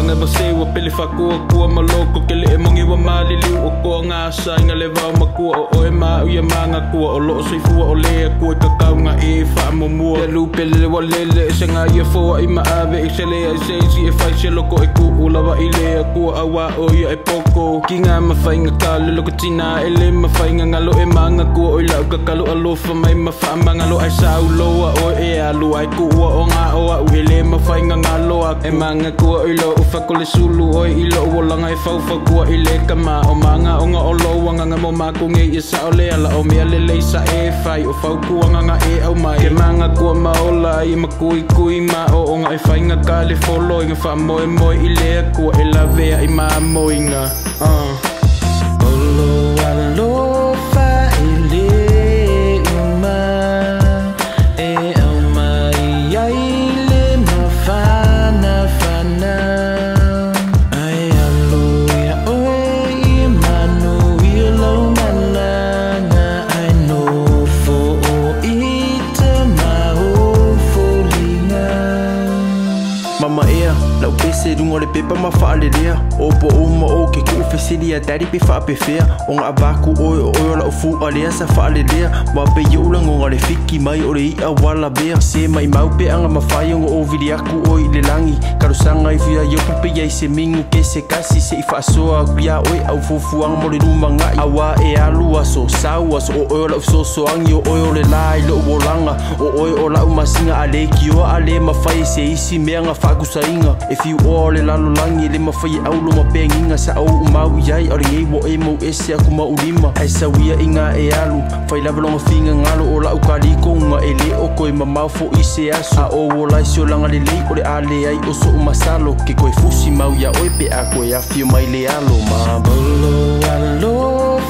anga basewa pili fakua kua maloko kele e mongi wa mali liu o koa ngā sainga le vau makua o e maa uia manga kua o loo soifua o lea kua kakaunga e wha momua le lupe le walele e senga ia foa i maawe e se lea e seisi e whai se loko e ku ulawa i lea kua awa o ia e poko ki ngā mawhainga kalu loko tina e le mawhainga ngalo e manga kua o i lau kakalu alofa mai mawha mangalo ai sau loa o e alu ai kua o ngā oa u e le mawhainga ngaloa e manga kua o i lo ufako le sulu o i lo uolanga e faufa kua i le kama o manga o ngā o loa nganga mo mako nge i sa o le ala o mea le leisa e whai o fau kua nganga e au mai ke manga kua maola i makui kui ma o ngā e whainga ka le folo i ngā wha moe moe i lea kua e la vea i maa moinga Olo alofa i le uma e au mai ai le mawhana whana ai alo ia oe i manu i lau malanga ai no fo o i te mau folinga Mama ea, lau pese rungo le pepa ma wha le lea Opo uma o ke ku fesili a dari pe wha pe fea O ngā baku oi o la ufu a lea sa wha le lea Wa pe youla ngo ngā le fiki mai o le i a wala bea Se mai mau pe anga ma whai o o vili aku oi le langi Karusanga i whia yopa pe iai se mingu ke se kasi Se i wha soa kuia oi au fufu anga mo le ruma ngai Awa e alu aso sau aso o la uso soangi o o le lai lo uolanga O o la umasinga a le ki o a le ma whai se isi mea ngā whakusainga If you all le lalo langi le ma whai au lo ma penginga sa au umau iai o ringei wo e mo ese aku ma ulima Ai sa wia inga e alu whai lava longa whinga ngalo o la ukariko unga e le o koe ma mau fo i se aso A o lai sio langa le lei o le a le ai o so umasalo Ke koe fusi mau ia oe pe a koe a fio mai le alo ma Bolo alo